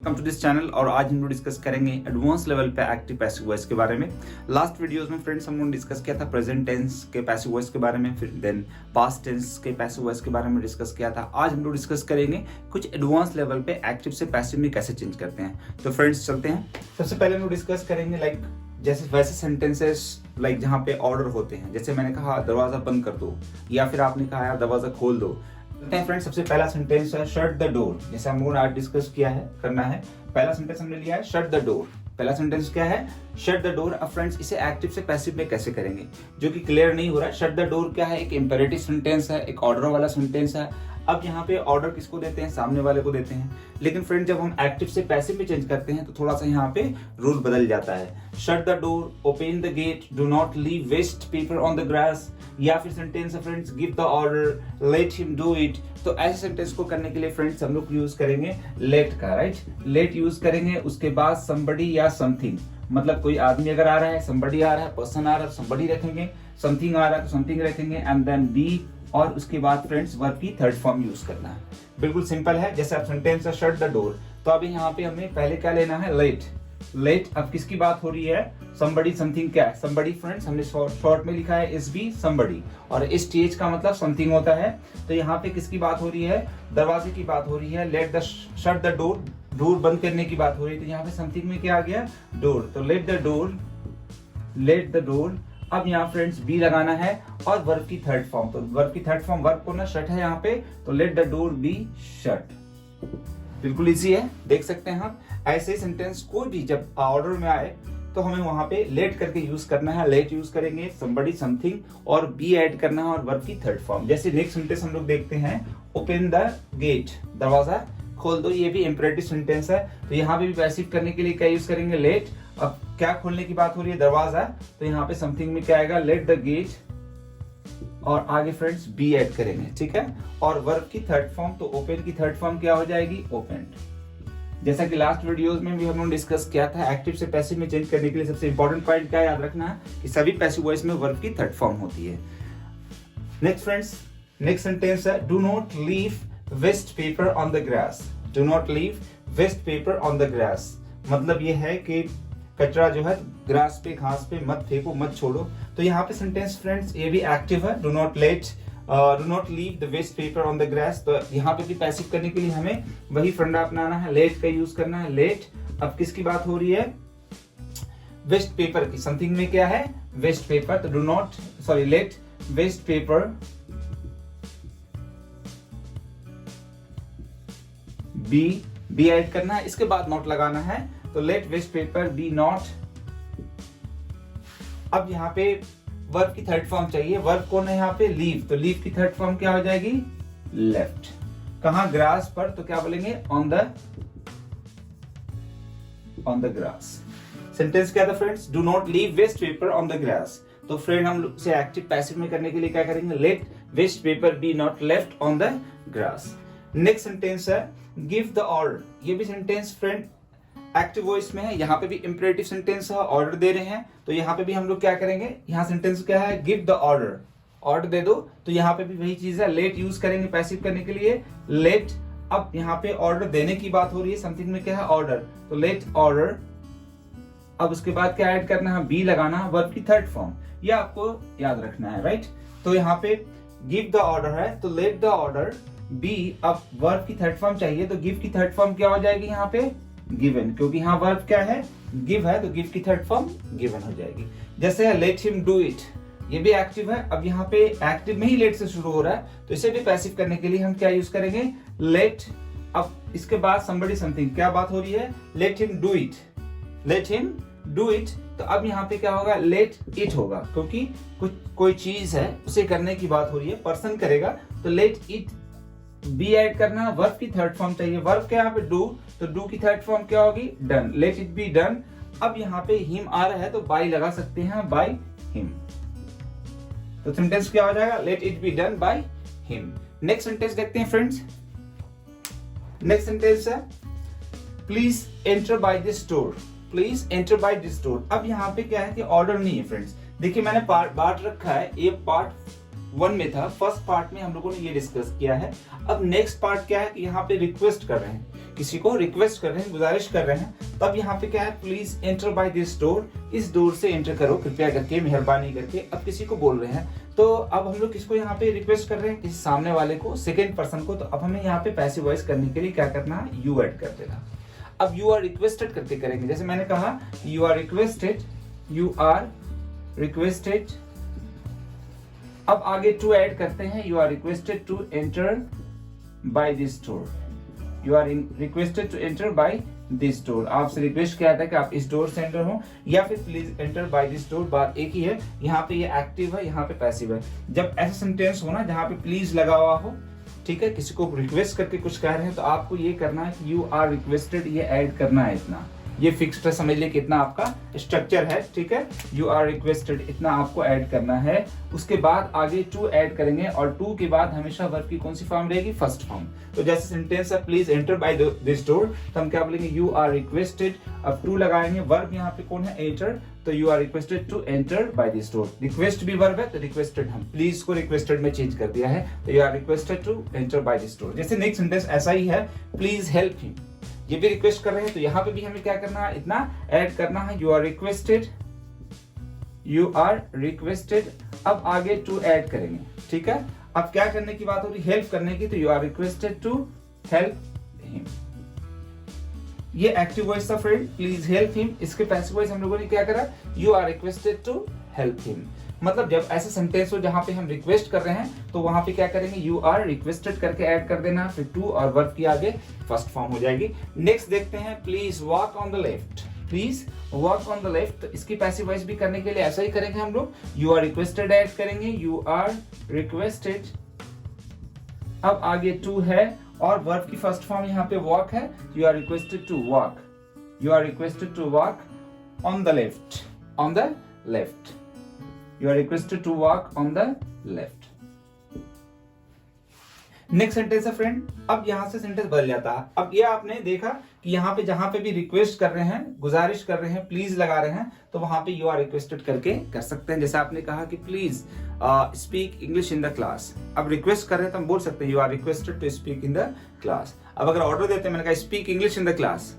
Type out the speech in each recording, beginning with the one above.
Welcome to this channel. और आज हम लोग डिस्कस करेंगे एडवांस लेवल पे एक्टिव पैसिव वॉइस के बारे में। लास्ट वीडियोस में फ्रेंड्स हम लोग डिस्कस किया था प्रेजेंट टेंस के पैसिव वॉइस के बारे में, फिर देन पास्ट टेंस के पैसिव वॉइस के बारे में डिस्कस किया था। आज हम लोग डिस्कस करेंगे कुछ एडवांस लेवल पे एक्टिव से पैसिव में कैसे चेंज करते हैं। तो फ्रेंड्स चलते हैं। सबसे पहले हम लोग डिस्कस करेंगे लाइक जैसे वैसे सेंटेंसेस लाइक जहाँ पे ऑर्डर होते हैं, जैसे मैंने कहा दरवाजा बंद कर दो, या फिर आपने कहा यार दरवाजा खोल दो। फ्रेंड्स सबसे पहला सेंटेंस है शट द डोर, जैसे हम लोगों ने आज डिस्कस किया है करना है। पहला सेंटेंस हमने लिया है शट द डोर। पहला सेंटेंस क्या है? Shut the door. अब फ्रेंड्स इसे एक्टिव से पैसिव में कैसे करेंगे, जो कि क्लियर नहीं हो रहा है। शट द डोर क्या है? एक इंपेरेटिव सेंटेंस है, एक ऑर्डर वाला सेंटेंस है। अब यहाँ पे ऑर्डर किसको देते हैं? सामने वाले को देते हैं। लेकिन फ्रेंड जब हम एक्टिव से पैसिव में चेंज करते हैं तो थोड़ा सा यहाँ पे रूल बदल जाता है। Shut the door, open the gate, do not leave waste paper on the grass. या फिर सेंटेंस है friends give the order, let him do it. तो ऐसे सेंटेंस को करने के लिए फ्रेंड्स हम लोग यूज करेंगे लेट का, राइट। लेट यूज करेंगे, उसके बाद somebody या समथिंग, मतलब कोई आदमी अगर आ रहा है, somebody आ रहा है, पर्सन आ रहा है, somebody रखेंगे, समथिंग आ रहा है तो समथिंग रखेंगे, एंड देन बी, और उसके बाद फ्रेंड्स वर्ब की थर्ड फॉर्म यूज करना है। बिल्कुल सिंपल है। जैसे अब सेंटेंस है शट द डोर, तो अभी यहाँ पे हमें पहले क्या लेना है? लेट। लेट अब किसकी बात हो रही है? somebody समथिंग क्या है? somebody फ्रेंड्स हमने शॉर्ट में लिखा है एस बी somebody, और इस टीएच का मतलब समथिंग होता है। तो यहाँ पे किसकी बात हो रही है? दरवाजे की बात हो रही है। Let the shut the door, door बंद करने की बात हो रही है। तो यहाँ पे समथिंग में क्या आ गया? डोर। तो let the door, let the door. अब यहाँ फ्रेंड्स बी लगाना है और वर्ब की थर्ड फॉर्म। तो वर्ब की थर्ड फॉर्म वर्ब को ना शट है यहाँ पे, तो let the door be shut. बिल्कुल इजी है, देख सकते हैं हम। ऐसे सेंटेंस कोई भी जब ऑर्डर में आए तो हमें वहां पे लेट करके यूज करना है। लेट यूज करेंगे, somebody समथिंग, और बी ऐड करना है और वर्ब की थर्ड फॉर्म। जैसे नेक्स्ट सेंटेंस हम लोग देखते हैं ओपन द गेट, दरवाजा खोल दो। ये भी इंपेरेटिव सेंटेंस है, तो यहाँ पे भी पैसिव करने के लिए क्या यूज करेंगे? लेट। अब क्या खोलने की बात हो रही है? दरवाजा। तो यहाँ पे समथिंग में क्या आएगा? लेट द गेट, और आगे फ्रेंड्स बी ऐड करेंगे, ठीक है। और वर्ब की थर्ड फॉर्म, तो ओपन की थर्ड फॉर्म क्या हो जाएगी? ओपनड। जैसा कि लास्ट वीडियोस में भी हम लोगों ने डिस्कस किया था, एक्टिव से पैसिव में चेंज करने के लिए सबसे इंपॉर्टेंट पॉइंट क्या याद रखना है कि सभी पैसिव वॉइस में वर्ब की थर्ड फॉर्म होती है। नेक्स्ट फ्रेंड्स, नेक्स्ट सेंटेंस है do not leave waste paper on the grass. Do not leave waste paper on the grass, मतलब ये है कि कचरा जो है ग्रास पे, घास पे मत फेंको, मत छोड़ो। तो यहाँ पे सेंटेंस फ्रेंड्स ये भी एक्टिव है। Do not leave the waste paper on the grass. तो यहाँ पे भी पैसिव करने के लिए हमें वही फंडा अपनाना है, लेट का यूज करना है। लेट। अब किसकी बात हो रही है? वेस्ट पेपर की। समथिंग में क्या है? Waste paper. तो do not let waste paper be add करना है, इसके बाद नॉट लगाना है। तो let waste paper be not. अब यहाँ पे वर्ब की थर्ड फॉर्म चाहिए। वर्ब कौन है यहाँ पे? लीव। तो लीव की थर्ड फॉर्म क्या हो जाएगी? लेफ्ट। कहाँ? ग्रास पर। तो क्या बोलेंगे? On the grass. सेंटेंस क्या था friends? Do not leave waste paper on the grass. तो फ्रेंड हम इसे एक्टिव पैसिव में करने के लिए क्या करेंगे? Let waste paper be not left on the grass. Next sentence है गिव द ऑर्डर। ये भी सेंटेंस फ्रेंड एक्टिव वॉइस में है। यहाँ पे भी इंपेरेटिव सेंटेंस है, ऑर्डर दे रहे हैं। तो यहाँ पे भी हम लोग क्या करेंगे? यहाँ सेंटेंस क्या है? गिव द ऑर्डर, ऑर्डर दे दो। तो यहाँ पे भी वही चीज है, लेट यूज करेंगे पैसिव करने के लिए, लेट। अब यहाँ पे ऑर्डर देने की बात हो रही है, समथिंग में क्या है? ऑर्डर। तो लेट ऑर्डर। अब उसके बाद क्या ऐड करना है? बी लगाना है, वर्ब की थर्ड फॉर्म। यह आपको याद रखना है, राइट। तो यहाँ पे गिव द ऑर्डर है, तो लेट द ऑर्डर बी। अब वर्ब की थर्ड फॉर्म चाहिए, तो गिव की थर्ड फॉर्म क्या हो जाएगी यहाँ पे? गिवन, क्योंकि यहाँ वर्ब क्या है? गिव है, तो गिव की थर्ड फॉर्म गिवन हो जाएगी। जैसे है लेट हिम डू इट, ये भी एक्टिव है। अब यहाँ पे एक्टिव में ही लेट से शुरू हो रहा है, तो इसे भी पैसिव करने के लिए हम क्या यूज करेंगे? लेट। अब इसके बाद somebody समथिंग, क्या बात हो रही है? Late him do it, late him do it. तो अब यहाँ पे क्या होगा? लेट इट होगा, क्योंकि कोई चीज है उसे करने की बात हो रही है, पर्सन करेगा। तो लेट इट बी ऐड करना, वर्ब की थर्ड फॉर्म चाहिए। वर्ब क्या यहाँ पे? डू। तो डू की थर्ड फॉर्म क्या होगी? Done. Let it be done. अब यहाँ पे हिम आ रहा है तो बाय लगा सकते हैं, बाय हिम। तो सेंटेंस क्या हो जाएगा? Let it be done by him. Next sentence देखते हैं फ्रेंड्स। नेक्स्ट सेंटेंस है please enter by this door. Please enter by this door. अब यहाँ पे क्या है कि ऑर्डर नहीं है फ्रेंड्स। देखिए मैंने बांट रखा है, ये पार्ट 1 में था। फर्स्ट पार्ट में हम लोगों ने ये डिस्कस किया है। अब नेक्स्ट पार्ट क्या है कि यहाँ पे रिक्वेस्ट कर रहे हैं किसी को रिक्वेस्ट कर रहे हैं, गुजारिश कर रहे हैं, तब यहाँ पे क्या है, please enter by this door, इस डोर से एंटर करो कृपया करके, मेहरबानी करके। अब किसी को बोल रहे हैं, तो अब हम लोग किसको यहाँ पे रिक्वेस्ट कर रहे हैं, किसी सामने वाले को, सेकेंड पर्सन को। तो अब हमें यहाँ पे पैसिव वॉइस करने के लिए क्या करना है, यू ऐड कर देना। अब यू आर रिक्वेस्टेड करके करेंगे, जैसे मैंने कहा you are requested, you are requested. अब आगे टू ऐड करते हैं, you are requested to enter by this door, you are requested to enter by this door. आपसे रिक्वेस्ट किया था कि आप इस डोर से एंटर हो, या फिर please enter by this door, बात एक ही है। यहाँ पे ये एक्टिव है, यहाँ पे पैसिव है। जब ऐसा सेंटेंस हो ना जहाँ पे प्लीज लगा हुआ हो, ठीक है, किसी को रिक्वेस्ट करके कुछ कह रहे हैं, तो आपको ये करना है कि यू आर रिक्वेस्टेड, ये ऐड करना है इतना, ये फिक्स्ड है, समझ लिए कितना आपका स्ट्रक्चर है, ठीक है। यू आर रिक्वेस्टेड इतना आपको ऐड करना है। उसके बाद आगे टू ऐड करेंगे, और टू के बाद हमेशा वर्ब की कौन सी फॉर्म रहेगी, फर्स्ट फॉर्म। तो जैसे सेंटेंस है please enter by this door, तो हम क्या बोलेंगे, यू आर रिक्वेस्टेड। अब टू लगाएंगे, वर्ब यहाँ पे कौन है, एंटर, तो you are requested to enter by this door. Request भी वर्ब है, तो रिक्वेस्टेड हम प्लीज को रिक्वेस्टेड में चेंज कर दिया है, तो you are requested to enter by this door. जैसे नेक्स्ट सेंटेंस ऐसा ही है, प्लीज हेल्प हिम, ये भी रिक्वेस्ट कर रहे हैं, तो यहाँ पे भी हमें क्या करना है, इतना ऐड करना है, you are requested, you are requested. अब आगे टू ऐड करेंगे, ठीक है। अब क्या करने की बात हो रही, हेल्प करने की, तो you are requested to help him. ये एक्टिव वॉइस था फ्रेंड, प्लीज हेल्प हिम। इसके पैसिव वॉइस हम लोगों ने क्या करा, you are requested to help him. मतलब जब ऐसे सेंटेंस हो जहां पे हम रिक्वेस्ट कर रहे हैं, तो वहां पे क्या करेंगे, यू आर रिक्वेस्टेड करके ऐड कर देना, फिर टू और वर्ब की आगे फर्स्ट फॉर्म हो जाएगी। नेक्स्ट देखते हैं, please walk on the left, please walk on the left. इसकी पैसिव वॉइस भी करने के लिए ऐसा ही करेंगे हम लोग, यू आर रिक्वेस्टेड ऐड करेंगे, यू आर रिक्वेस्टेड। अब आगे टू है, और वर्ब की फर्स्ट फॉर्म यहाँ पे वॉक है, you are requested to walk, you are requested to walk on the left, on the left, you are requested to walk on the left. Next sentence है friend, अब यहां से sentence बदल जाता है। अब ये आपने देखा कि यहाँ पे जहां पे भी रिक्वेस्ट कर रहे हैं, गुजारिश कर रहे हैं, प्लीज लगा रहे हैं, तो वहां पे यू आर रिक्वेस्टेड करके कर सकते हैं। जैसे आपने कहा कि please speak English in the class. अब रिक्वेस्ट कर रहे हैं तो हम बोल सकते हैं you are requested to speak in the class. अब अगर ऑर्डर देते हैं, मैंने कहा speak English in the class,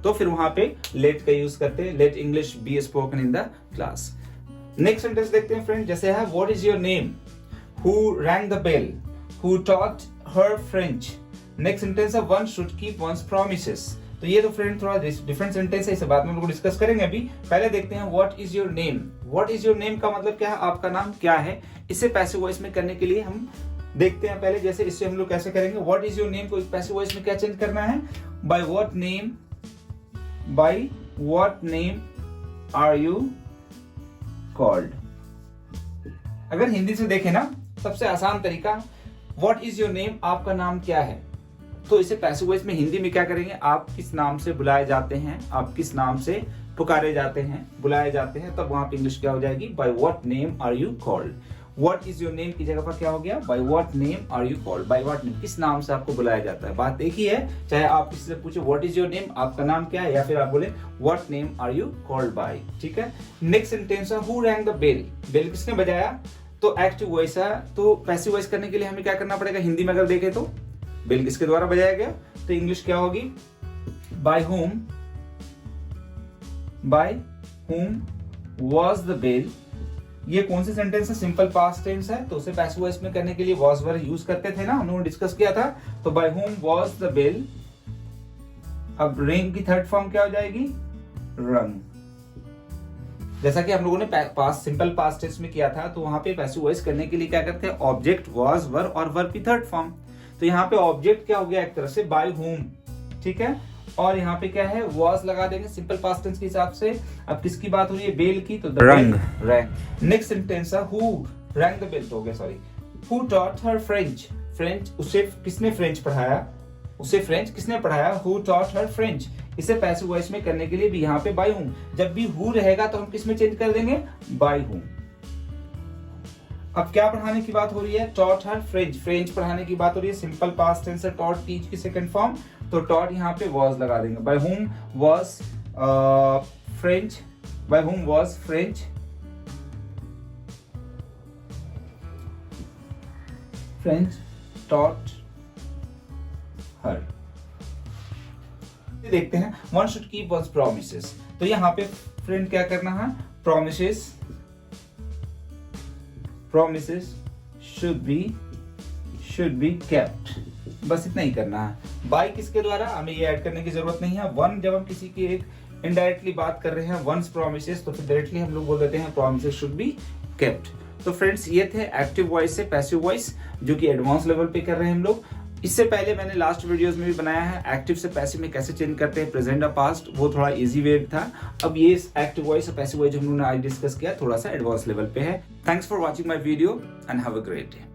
तो फिर वहां पे लेट का यूज करते हैं, let English be spoken in the class. Next sentence देखते हैं फ्रेंड, जैसे है what is your name, who rang the bell, who taught her French. Next sentence है one should keep one's promises. तो ये तो फ्रेंड थोड़ा डिफरेंट सेंटेंस है, इसे बाद में हम लोग डिस्कस करेंगे। अभी पहले देखते हैं what is your name. What is your name का मतलब क्या है, आपका नाम क्या है। इसे पैसिव वॉइस में करने के लिए हम देखते हैं पहले, जैसे इससे हम लोग कैसे करेंगे। व्हाट इज योर नेम को पैसिव वॉइस में क्या चेंज करना है, by what name, by what name are you called. अगर हिंदी से देखें ना, सबसे आसान तरीका, व्हाट इज योर नेम, आपका नाम क्या है। तो इसे पैसिव वॉइस में हिंदी में क्या करेंगे, आप किस नाम से बुलाए जाते हैं, आप किस नाम से पुकारे जाते हैं, बुलाए जाते हैं, तब वहां पे इंग्लिश क्या हो जाएगी, by what name are you called. What is your name की जगह पर क्या हो गया, by what name are you called. By what name, किस नाम से आपको बुलाया जाता है, बात एक ही है। चाहे आप किसी से पूछे व्हाट इज योर नेम, आपका नाम क्या है, या फिर आप बोले what name are you called by, ठीक है। नेक्स्ट सेंटेंस है who rang the bell. Bell किसने बजाया, तो एक्टिव वॉइस है। तो पैसिव वॉइस करने के लिए हमें क्या करना पड़ेगा, हिंदी में अगर देखें तो बेल किसके द्वारा बजाया गया, तो इंग्लिश क्या होगी, by home, by home was the bell. ये कौन सी सेंटेंस है, सिंपल पास्ट टेंस है, तो उसे पैसिव वॉइस में करने के लिए वॉज वर्ब यूज करते थे ना, हम लोगों ने डिस्कस किया था। तो by home was the bell. अब रिंग की थर्ड फॉर्म क्या हो जाएगी, रंग। जैसा कि हम लोगों ने पास्ट सिंपल पास्ट टेंस में किया था, तो वहां पे पैसिव वॉइस करने के लिए क्या करते हैं, ऑब्जेक्ट वॉज वर्ब और वर्ब की थर्ड फॉर्म। तो यहाँ पे ऑब्जेक्ट क्या हो गया, एक तरह से बाय होम, ठीक है, और यहाँ पे क्या है, वॉज लगा देंगे सिंपल पास्ट टेंस के हिसाब से। अब किसकी बात हो रही है, बेल की, तो रंग, रैंग। नेक्स्ट सेंटेंस है हु रैंग द बेल, तो हो गया sorry, who taught her French. French, उसे किसने फ्रेंच पढ़ाया, उसे फ्रेंच किसने पढ़ाया, हु टॉट हर फ्रेंच। इसे पैसिव वॉइस में करने के लिए भी यहाँ पे बाय हूं, जब भी हु रहेगा तो हम किस में चेंज कर देंगे, बाय हूं। अब क्या पढ़ाने की बात हो रही है, टॉट हर फ्रेंच। फ्रेंच पढ़ाने की बात हो रही है, सिंपल पास्ट टेंस है, टॉट टीच की सेकंड फॉर्म, तो टॉट यहाँ पे वॉज लगा देंगे। By whom was French, by whom was French French taught हर। देखते हैं one should keep one's promises. तो यहाँ पे फ्रेंड क्या करना है, प्रॉमिसेस शुड बी केप्ट, बस इतना ही करना है। बाय किसके द्वारा, हमें ये ऐड करने की जरूरत नहीं है। वन जब हम किसी की एक इनडायरेक्टली बात कर रहे हैं वंस प्रॉमिसेस, तो फिर डायरेक्टली हम लोग बोल देते हैं प्रॉमिसेस शुड बी केप्ट। तो फ्रेंड्स ये थे एक्टिव वॉइस से पैसिव वॉइस जो कि एडवांस लेवल पे कर रहे हैं हम लोग। इससे पहले मैंने लास्ट वीडियोस में भी बनाया है एक्टिव से पैसिव में कैसे चेंज करते हैं प्रेजेंट और पास्ट, वो थोड़ा इजी वे था। अब ये एक्टिव वॉइस और पैसिव वॉइस जो हम लोगों ने आज डिस्कस किया थोड़ा सा एडवांस लेवल पे है। Thanks for watching my video and have a great day.